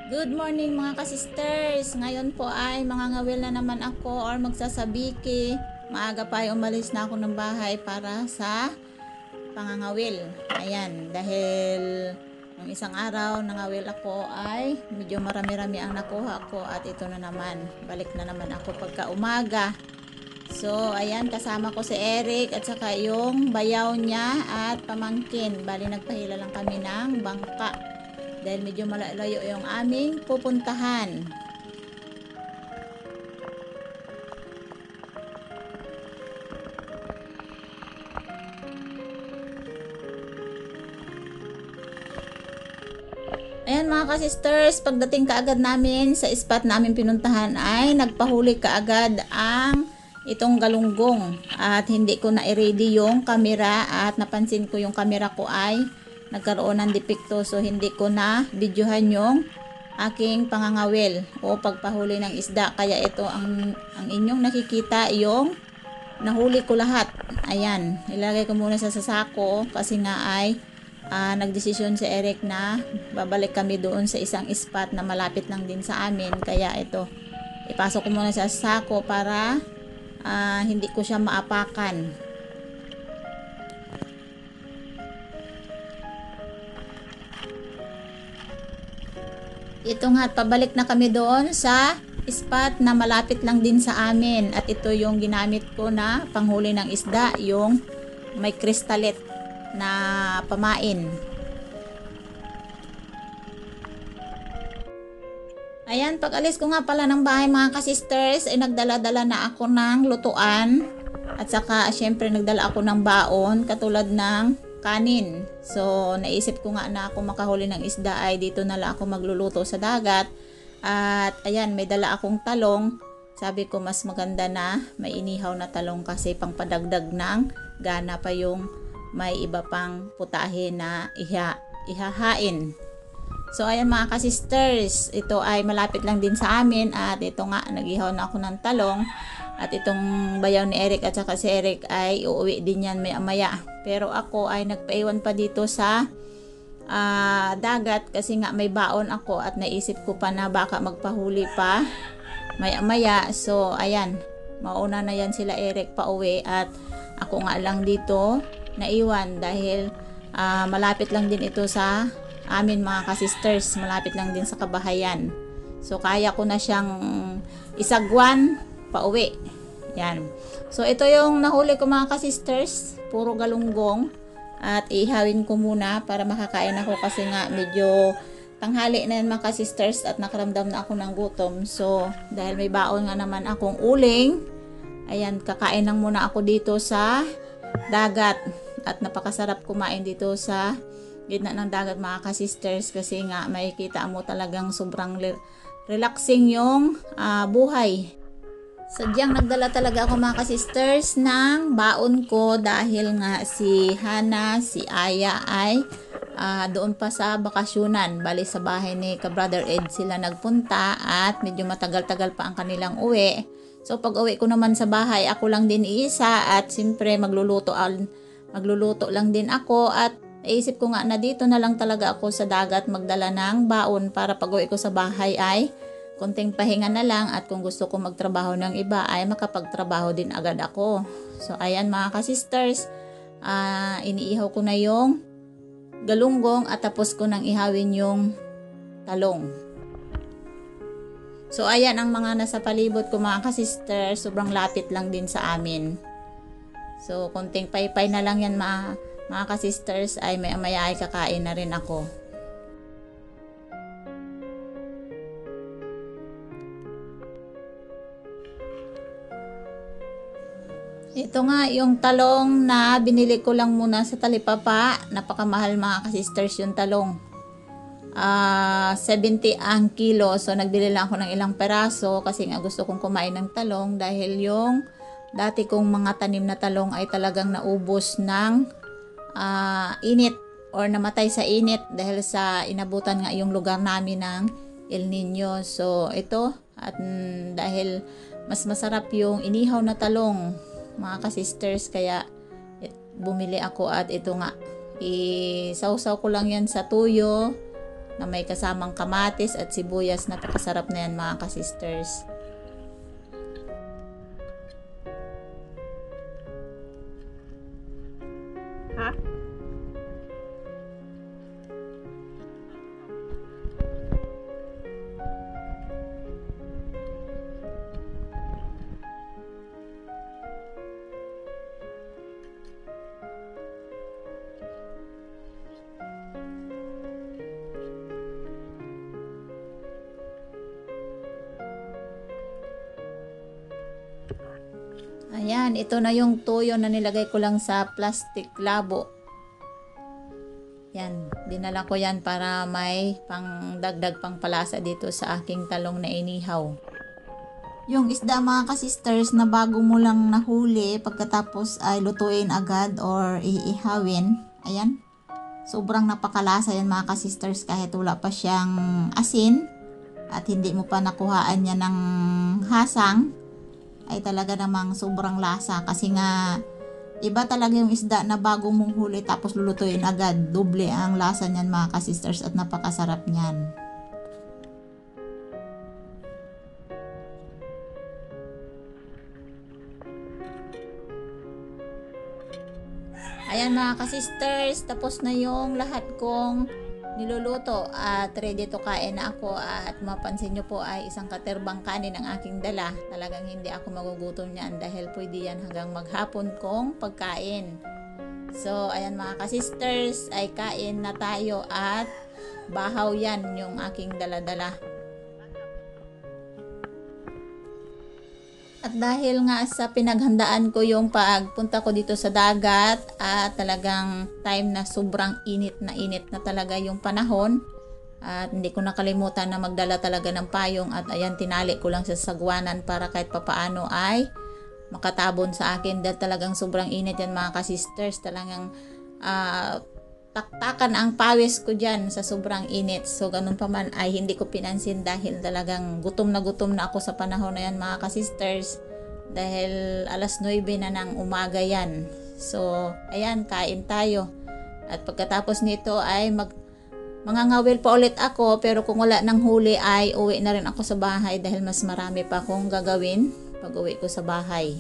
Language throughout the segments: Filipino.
Good morning mga ka-sisters. Ngayon po ay mangangawil na naman ako or magsasabiki. Maaga pa ay umalis na ako ng bahay para sa pangangawil. Ayan, dahil nung isang araw nangawil ako ay medyo marami-rami ang nakuha ko at ito na naman. Balik na naman ako pagka umaga. So, ayan, kasama ko si Eric at saka yung bayaw niya at pamangkin. Bali, nagpahila lang kami ng bangka dahil medyo malayo yung aming pupuntahan. Ayan mga ka-sisters, pagdating kaagad namin sa spot namin pinuntahan ay nagpahuli kaagad ang itong galunggong at hindi ko na i-ready yung camera at napansin ko yung camera ko ay nagkaroon ng depekto, so hindi ko na videohan yung aking pangangawil o pagpahuli ng isda, kaya ito ang inyong nakikita yung nahuli ko lahat. Ayan, ilagay ko muna sa sasako kasi nga ay nagdesisyon si Eric na babalik kami doon sa isang spot na malapit lang din sa amin, kaya ito ipasok ko muna sa sako para hindi ko siya maapakan. Ito nga, pabalik na kami doon sa spot na malapit lang din sa amin at ito yung ginamit ko na panghuli ng isda, yung may kristalit na pamain. Ayan, pag alis ko nga pala ng bahay mga ka-sisters ay nagdala-dala na ako ng lutuan at saka syempre nagdala ako ng baon katulad ng kanin. So naisip ko nga na kung makahuli ng isda ay dito na lang ako magluluto sa dagat. At ayan, may dala akong talong. Sabi ko mas maganda na may inihaw na talong kasi pangpadagdag ng gana pa yung may iba pang putahe na ihahain. So ayan mga ka-sisters, ito ay malapit lang din sa amin at ito nga, nag-ihaw na ako ng talong at itong bayaw ni Eric at saka si Eric ay uuwi din yan maya-maya. Pero ako ay nagpaiwan pa dito sa dagat kasi nga may baon ako at naisip ko pa na baka magpahuli pa maya-maya. So ayan, mauna na yan sila Eric pa uwi at ako nga lang dito naiwan dahil malapit lang din ito sa amin mga ka-sisters, malapit lang din sa kabahayan. So kaya ko na siyang isagwan pauwi. Yan. So ito yung nahuli ko mga ka-sisters, puro galunggong at ihawin ko muna para makakain ako kasi nga medyo tanghali na yan mga ka-sisters at nakaramdam na ako ng gutom. So dahil may baon nga naman akong uling, ayan, kakain lang muna ako dito sa dagat at napakasarap kumain dito sa gitna ng dagat mga ka-sisters kasi nga makikita mo talagang sobrang relaxing yung buhay. Sadyang nagdala talaga ako mga ka-sisters ng baon ko dahil nga si Hana, si Aya ay doon pa sa bakasyunan. Bali sa bahay ni ka-brother Ed sila nagpunta at medyo matagal-tagal pa ang kanilang uwi. So pag uwi ko naman sa bahay, ako lang din iisa at siyempre magluluto lang din ako at naisip ko nga na dito na lang talaga ako sa dagat magdala ng baon para pag uwi ko sa bahay ay konting pahinga na lang at kung gusto ko magtrabaho ng iba ay makapagtrabaho din agad ako. So ayan mga ka-sisters, iniihaw ko na yung galunggong at tapos ko nang ihawin yung talong. So ayan ang mga nasa palibot ko mga ka-sisters, sobrang lapit lang din sa amin. So konting paypay na lang yan mga ka-sisters ay maya ay kakain na rin ako. Ito nga yung talong na binili ko lang muna sa talipapa. Napakamahal mga ka-sisters yung talong. 70 ang kilo. So nagbili lang ako ng ilang peraso kasi nga gusto kong kumain ng talong dahil yung dati kong mga tanim na talong ay talagang naubos ng init or namatay sa init dahil sa inabutan nga yung lugar namin ng El Nino. So ito at dahil mas masarap yung inihaw na talong mga ka-sisters kaya bumili ako at ito nga isawsaw ko lang yan sa tuyo na may kasamang kamatis at sibuyas. Napakasarap na yan mga ka-sisters. Ayan, ito na yung tuyo na nilagay ko lang sa plastic labo. Yan, dinala ko yan para may pangdagdag pang palasa dito sa aking talong na inihaw. Yung isda mga ka-sisters na bago mo lang nahuli, pagkatapos ay lutuin agad or iihawin. Ayan, sobrang napakalasa yan mga ka-sisters kahit wala pa siyang asin at hindi mo pa nakuhaan yan ng hasang. Ay talaga namang sobrang lasa kasi nga iba talaga yung isda na bago mong huli tapos lulutuin agad. Doble ang lasa niyan mga ka-sisters at napakasarap niyan. Ayan mga ka-sisters, tapos na yung lahat kong niluluto at ready to kain na ako. At mapansin nyo po ay isang katerbang kanin ang aking dala. Talagang hindi ako magugutom niyan dahil pwede yan hanggang maghapon kong pagkain. So ayan mga ka-sisters, ay kain na tayo at bahaw yan yung aking dala-dala. At dahil nga sa pinaghandaan ko yung pagpunta ko dito sa dagat at talagang time na sobrang init na talaga yung panahon. At hindi ko nakalimutan na magdala talaga ng payong at ayan tinali ko lang sa sagwanan para kahit papaano ay makatabon sa akin dahil talagang sobrang init yan mga ka-sisters. Talagang taktakan ang pawis ko dyan sa sobrang init. So ganun pa man ay hindi ko pinansin dahil talagang gutom na ako sa panahon na yan mga ka-sisters. Dahil alas 9 na ng umaga yan. So ayan, kain tayo. At pagkatapos nito ay mangangawil pa ulit ako. Pero kung wala nang huli ay uwi na rin ako sa bahay dahil mas marami pa akong gagawin pag uwi ko sa bahay.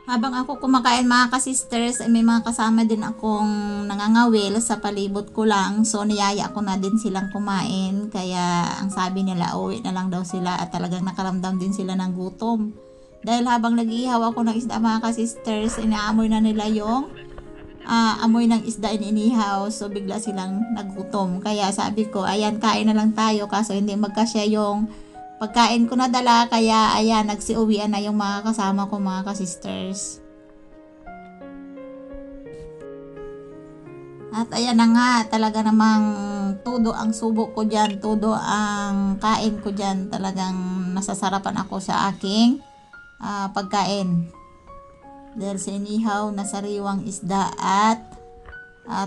Habang ako kumakain mga ka-sisters, ay may mga kasama din akong nangangawil sa palibot ko lang. So niyaya ko na din silang kumain. Kaya ang sabi nila, uwi na lang daw sila at talagang nakaramdam din sila ng gutom. Dahil habang nag-ihaw ako ng isda mga ka-sisters, inaamoy na nila yung amoy ng isda inihaw. So bigla silang nagutom. Kaya sabi ko, ayan kain na lang tayo kaso hindi magkasya yung pagkain ko na dala, kaya ayan, nagsiuwian na yung mga kasama ko mga ka-sisters. At ayan na nga, talaga namang todo ang subo ko dyan, todo ang kain ko dyan. Talagang nasasarapan ako sa aking pagkain. Dahil sa inihaw na sariwang isda at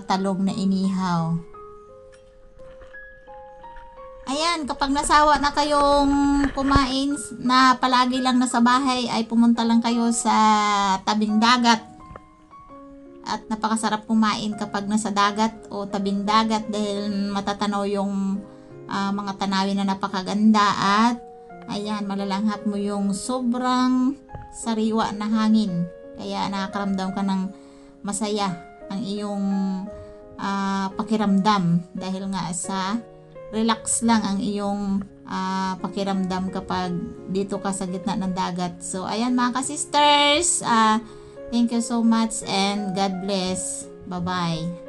talong na inihaw. Ayan, kapag nasawa na kayong kumain na palagi lang nasa bahay, ay pumunta lang kayo sa tabing dagat. At napakasarap kumain kapag nasa dagat o tabing dagat dahil matatanaw yung mga tanawin na napakaganda. At ayan, malalanghap mo yung sobrang sariwa na hangin. Kaya nakakaramdam ka ng masaya ang iyong pakiramdam dahil nga sa relax lang ang iyong pakiramdam kapag dito ka sa gitna ng dagat. So ayan mga ka-sisters, thank you so much and God bless. Bye bye.